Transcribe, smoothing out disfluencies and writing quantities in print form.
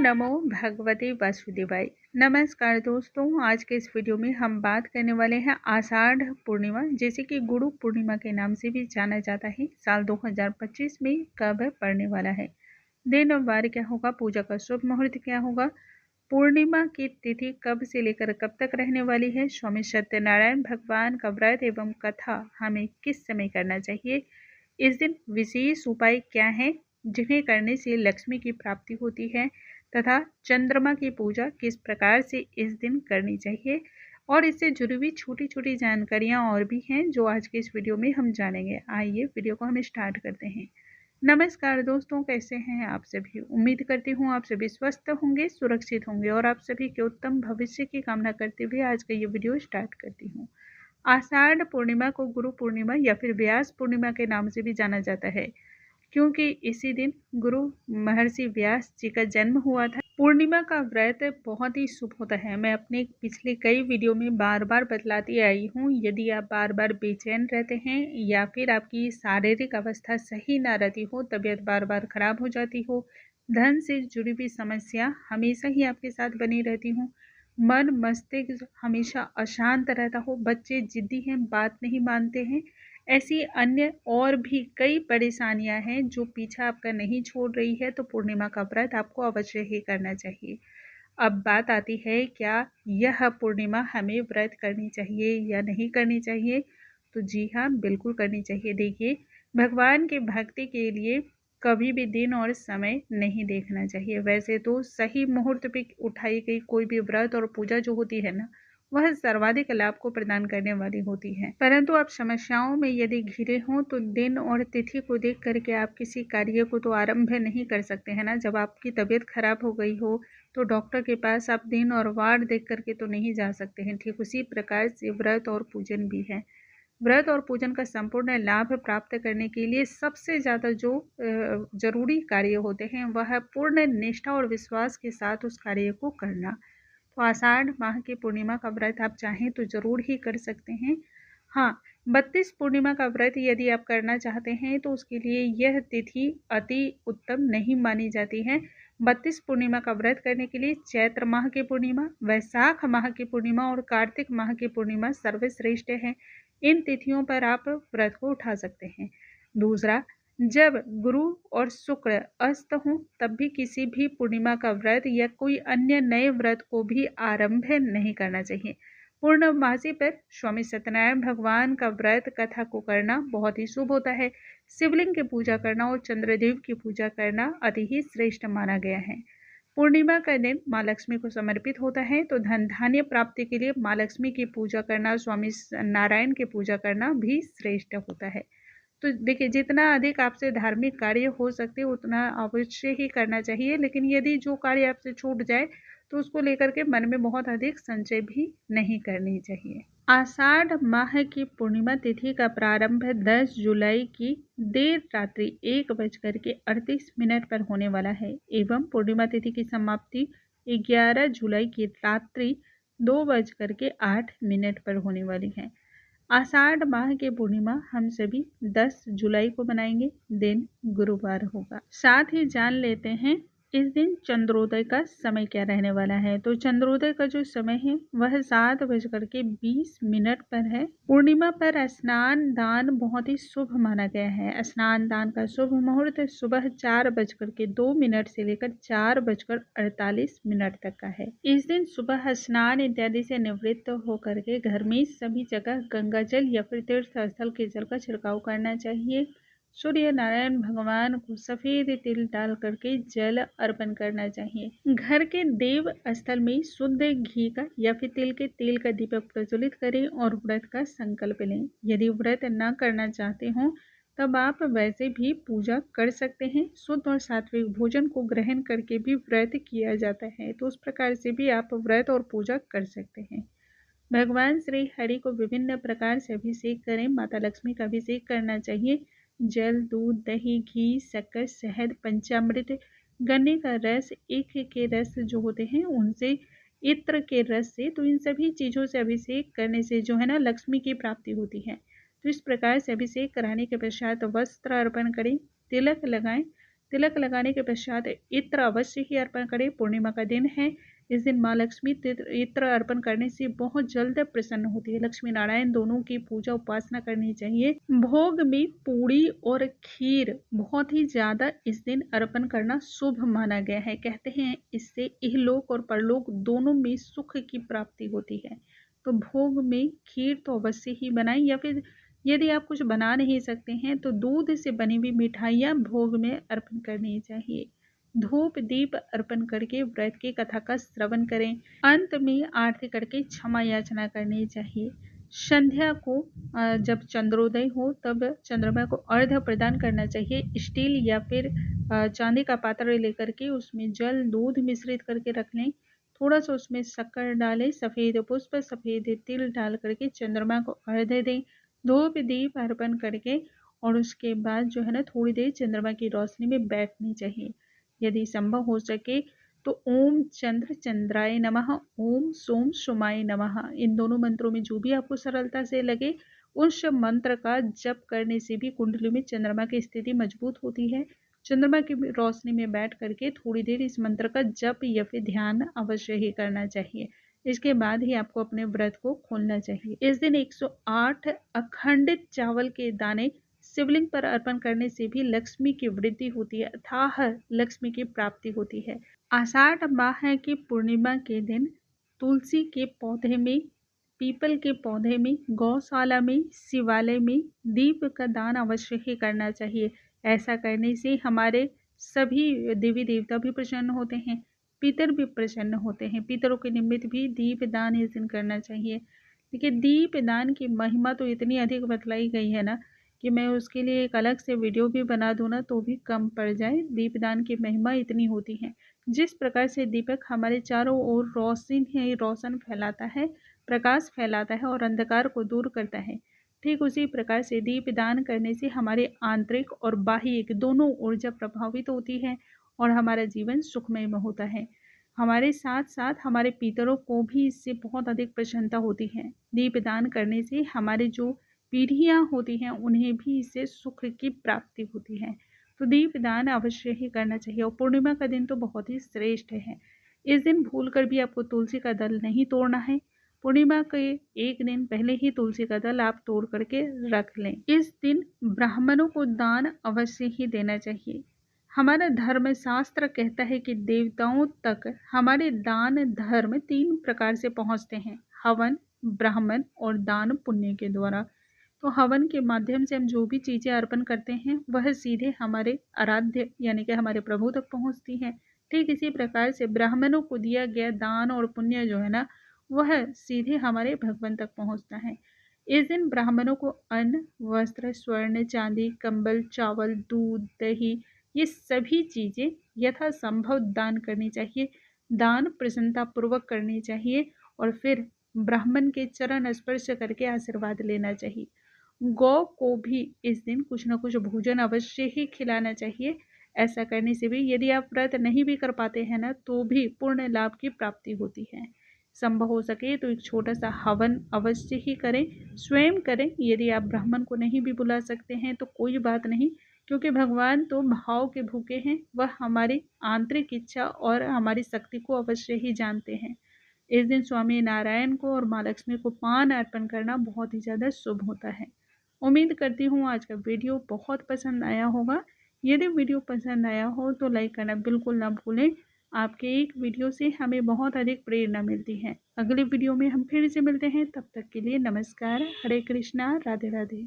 नमो भगवते वासुदेवाय। नमस्कार दोस्तों, आज के इस वीडियो में हम बात करने वाले हैं आषाढ़ पूर्णिमा, जैसे कि गुरु पूर्णिमा के नाम से भी जाना जाता है। साल 2025 में कब पड़ने वाला है, दिन और वार क्या होगा, पूजा का शुभ मुहूर्त क्या होगा, पूर्णिमा की तिथि कब से लेकर कब तक रहने वाली है, स्वामी सत्यनारायण भगवान का व्रत एवं कथा हमें किस समय करना चाहिए, इस दिन विशेष उपाय क्या है जिन्हें करने से लक्ष्मी की प्राप्ति होती है, तथा चंद्रमा की पूजा किस प्रकार से इस दिन करनी चाहिए, और इससे जुड़ी हुई छोटी छोटी जानकारियां और भी हैं जो आज के इस वीडियो में हम जानेंगे। आइए वीडियो को हम स्टार्ट करते हैं। नमस्कार दोस्तों, कैसे हैं आप सभी। उम्मीद करती हूँ आप सभी स्वस्थ होंगे, सुरक्षित होंगे और आप सभी के उत्तम भविष्य की कामना करते हुए आज का ये वीडियो स्टार्ट करती हूँ। आषाढ़ पूर्णिमा को गुरु पूर्णिमा या फिर व्यास पूर्णिमा के नाम से भी जाना जाता है, क्योंकि इसी दिन गुरु महर्षि व्यास जी का जन्म हुआ था। पूर्णिमा का व्रत बहुत ही शुभ होता है। मैं अपने पिछले कई वीडियो में बार बार बतलाती आई हूँ। यदि आप बार बार बेचैन रहते हैं या फिर आपकी शारीरिक अवस्था सही ना रहती हो, तबीयत बार बार खराब हो जाती हो, धन से जुड़ी हुई समस्या हमेशा ही आपके साथ बनी रहती हो, मन मस्तिष्क हमेशा अशांत रहता हो, बच्चे जिद्दी हैं, बात नहीं मानते हैं, ऐसी अन्य और भी कई परेशानियां हैं जो पीछा आपका नहीं छोड़ रही है, तो पूर्णिमा का व्रत आपको अवश्य ही करना चाहिए। अब बात आती है, क्या यह पूर्णिमा हमें व्रत करनी चाहिए या नहीं करनी चाहिए। तो जी हाँ, बिल्कुल करनी चाहिए। देखिए, भगवान की भक्ति के लिए कभी भी दिन और समय नहीं देखना चाहिए। वैसे तो सही मुहूर्त पे उठाई गई कोई भी व्रत और पूजा जो होती है ना, वह सर्वाधिक लाभ को प्रदान करने वाली होती है। परंतु आप समस्याओं में यदि घिरे हों तो दिन और तिथि को देख करके आप किसी कार्य को तो आरंभ नहीं कर सकते हैं ना। जब आपकी तबीयत खराब हो गई हो तो डॉक्टर के पास आप दिन और वार देख करके तो नहीं जा सकते हैं। ठीक उसी प्रकार से व्रत और पूजन भी है। व्रत और पूजन का संपूर्ण लाभ प्राप्त करने के लिए सबसे ज़्यादा जो जरूरी कार्य होते हैं वह पूर्ण निष्ठा और विश्वास के साथ उस कार्य को करना। तो आषाढ़ माह की पूर्णिमा का व्रत आप चाहें तो जरूर ही कर सकते हैं। हाँ, 32 पूर्णिमा का व्रत यदि आप करना चाहते हैं तो उसके लिए यह तिथि अति उत्तम नहीं मानी जाती है। 32 पूर्णिमा का व्रत करने के लिए चैत्र माह की पूर्णिमा, वैशाख माह की पूर्णिमा और कार्तिक माह की पूर्णिमा सर्वश्रेष्ठ है। इन तिथियों पर आप व्रत को उठा सकते हैं। दूसरा, जब गुरु और शुक्र अस्त हों तब भी किसी भी पूर्णिमा का व्रत या कोई अन्य नए व्रत को भी आरंभ नहीं करना चाहिए। पूर्णमासी पर स्वामी सत्यनारायण भगवान का व्रत कथा को करना बहुत ही शुभ होता है। शिवलिंग की पूजा करना और चंद्रदेव की पूजा करना अति ही श्रेष्ठ माना गया है। पूर्णिमा का दिन माँ लक्ष्मी को समर्पित होता है, तो धन धान्य प्राप्ति के लिए माँ लक्ष्मी की पूजा करना, स्वामी नारायण की पूजा करना भी श्रेष्ठ होता है। तो देखिए, जितना अधिक आपसे धार्मिक कार्य हो सकते उतना अवश्य ही करना चाहिए, लेकिन यदि जो कार्य आपसे छूट जाए तो उसको लेकर के मन में बहुत अधिक संचय भी नहीं करनी चाहिए। आषाढ़ माह की पूर्णिमा तिथि का प्रारंभ 10 जुलाई की देर रात्रि 1:38 पर होने वाला है एवं पूर्णिमा तिथि की समाप्ति 11 जुलाई की रात्रि 2:08 पर होने वाली है। आषाढ़ माह की पूर्णिमा हम सभी 10 जुलाई को मनाएंगे। दिन गुरुवार होगा। साथ ही जान लेते हैं इस दिन चंद्रोदय का समय क्या रहने वाला है। तो चंद्रोदय का जो समय है वह 7:20 पर है। पूर्णिमा पर स्नान दान बहुत ही शुभ माना गया है। स्नान दान का शुभ मुहूर्त सुबह 4:02 से लेकर 4:48 तक का है। इस दिन सुबह स्नान इत्यादि से निवृत्त होकर के घर में सभी जगह गंगा जल या फिर तीर्थ स्थल के जल का छिड़काव करना चाहिए। सूर्य नारायण भगवान को सफेद तिल डाल करके जल अर्पण करना चाहिए। घर के देव स्थल में शुद्ध घी का या फिर तिल के तेल का दीपक प्रज्वलित करें और व्रत का संकल्प लें। यदि व्रत न करना चाहते हो तब आप वैसे भी पूजा कर सकते हैं। शुद्ध और सात्विक भोजन को ग्रहण करके भी व्रत किया जाता है, तो उस प्रकार से भी आप व्रत और पूजा कर सकते हैं। भगवान श्री हरि को विभिन्न प्रकार से अभिषेक करें। माता लक्ष्मी का अभिषेक करना चाहिए। जल, दूध, दही, घी, शक्कर, शहद, पंचामृत, गन्ने का रस, ईख के रस जो होते हैं उनसे, इत्र के रस से, तो इन सभी चीज़ों से अभिषेक करने से जो है ना लक्ष्मी की प्राप्ति होती है। तो इस प्रकार से अभिषेक कराने के पश्चात वस्त्र अर्पण करें, तिलक लगाएं, तिलक लगाने के पश्चात इत्र अवश्य ही अर्पण करें। पूर्णिमा का दिन है, इस दिन माँ लक्ष्मी इत्र अर्पण करने से बहुत जल्द प्रसन्न होती है। लक्ष्मी नारायण दोनों की पूजा उपासना करनी चाहिए। भोग में पूड़ी और खीर बहुत ही ज्यादा इस दिन अर्पण करना शुभ माना गया है। कहते हैं इससे इहलोक और परलोक दोनों में सुख की प्राप्ति होती है। तो भोग में खीर तो अवश्य ही बनाएं, या फिर यदि आप कुछ बना नहीं सकते हैं तो दूध से बनी हुई मिठाइयाँ भोग में अर्पण करनी चाहिए। धूप दीप अर्पण करके व्रत की कथा का श्रवण करें। अंत में आरती करके क्षमा याचना करनी चाहिए। संध्या को जब चंद्रोदय हो तब चंद्रमा को अर्घ्य प्रदान करना चाहिए। स्टील या फिर चांदी का पात्र लेकर के उसमें जल दूध मिश्रित करके रख लें। थोड़ा सा उसमें शक्कर डालें, सफ़ेद पुष्प सफ़ेद तिल डाल करके चंद्रमा को अर्घ्य दें। धूप दीप अर्पण करके और उसके बाद जो है ना थोड़ी देर चंद्रमा की रोशनी में बैठनी चाहिए। यदि संभव हो सके तो ओम चंद्र चंद्राय नमः, ओम सोम सोमाय नमः, इन दोनों मंत्रों में जो भी आपको सरलता से लगे उस मंत्र का जप करने से भी कुंडली में चंद्रमा की स्थिति मजबूत होती है। चंद्रमा की रोशनी में बैठ करके थोड़ी देर इस मंत्र का जप या फिर ध्यान अवश्य ही करना चाहिए। इसके बाद ही आपको अपने व्रत को खोलना चाहिए। इस दिन 108 अखंडित चावल के दाने शिवलिंग पर अर्पण करने से भी लक्ष्मी की वृद्धि होती है, अथाह लक्ष्मी की प्राप्ति होती है। आषाढ़ माह की पूर्णिमा के दिन तुलसी के पौधे में, पीपल के पौधे में, गौशाला में, शिवालय में दीप का दान अवश्य ही करना चाहिए। ऐसा करने से हमारे सभी देवी देवता भी प्रसन्न होते हैं, पितर भी प्रसन्न होते हैं। पितरों के निमित्त भी दीप दान इस दिन करना चाहिए। देखिए दीप दान की महिमा तो इतनी अधिक बतलाई गई है ना कि मैं उसके लिए एक अलग से वीडियो भी बना दूँ ना तो भी कम पड़ जाए। दीपदान की महिमा इतनी होती है। जिस प्रकार से दीपक हमारे चारों ओर रोशन फैलाता है, प्रकाश फैलाता है और अंधकार को दूर करता है, ठीक उसी प्रकार से दीपदान करने से हमारे आंतरिक और बाह्य दोनों ऊर्जा प्रभावित होती है और हमारा जीवन सुखमय होता है। हमारे साथ साथ हमारे पितरों को भी इससे बहुत अधिक प्रसन्नता होती है। दीपदान करने से हमारे जो पीढ़ियाँ होती हैं उन्हें भी इससे सुख की प्राप्ति होती है। तो दीपदान अवश्य ही करना चाहिए। और पूर्णिमा का दिन तो बहुत ही श्रेष्ठ है। इस दिन भूलकर भी आपको तुलसी का दल नहीं तोड़ना है। पूर्णिमा के एक दिन पहले ही तुलसी का दल आप तोड़ करके रख लें। इस दिन ब्राह्मणों को दान अवश्य ही देना चाहिए। हमारा धर्म शास्त्र कहता है कि देवताओं तक हमारे दान धर्म 3 प्रकार से पहुँचते हैं, हवन, ब्राह्मण और दान पुण्य के द्वारा। तो हवन के माध्यम से हम जो भी चीज़ें अर्पण करते हैं वह सीधे हमारे आराध्य यानी कि हमारे प्रभु तक पहुंचती हैं। ठीक इसी प्रकार से ब्राह्मणों को दिया गया दान और पुण्य जो है ना वह सीधे हमारे भगवान तक पहुंचता है। इस दिन ब्राह्मणों को अन्न, वस्त्र, स्वर्ण, चांदी, कंबल, चावल, दूध, दही ये सभी चीज़ें यथासंभव दान करनी चाहिए। दान प्रसन्नता पूर्वक करनी चाहिए और फिर ब्राह्मण के चरण स्पर्श करके आशीर्वाद लेना चाहिए। गौ को भी इस दिन कुछ न कुछ भोजन अवश्य ही खिलाना चाहिए। ऐसा करने से भी यदि आप व्रत नहीं भी कर पाते हैं ना तो भी पूर्ण लाभ की प्राप्ति होती है। संभव हो सके तो एक छोटा सा हवन अवश्य ही करें, स्वयं करें। यदि आप ब्राह्मण को नहीं भी बुला सकते हैं तो कोई बात नहीं, क्योंकि भगवान तो भाव के भूखे हैं। वह हमारी आंतरिक इच्छा और हमारी शक्ति को अवश्य ही जानते हैं। इस दिन स्वामी नारायण को और माँ लक्ष्मी को पान अर्पण करना बहुत ही ज़्यादा शुभ होता है। उम्मीद करती हूँ आज का वीडियो बहुत पसंद आया होगा। यदि वीडियो पसंद आया हो तो लाइक करना बिल्कुल ना भूलें। आपके एक वीडियो से हमें बहुत अधिक प्रेरणा मिलती है। अगले वीडियो में हम फिर से मिलते हैं, तब तक के लिए नमस्कार, हरे कृष्णा, राधे राधे।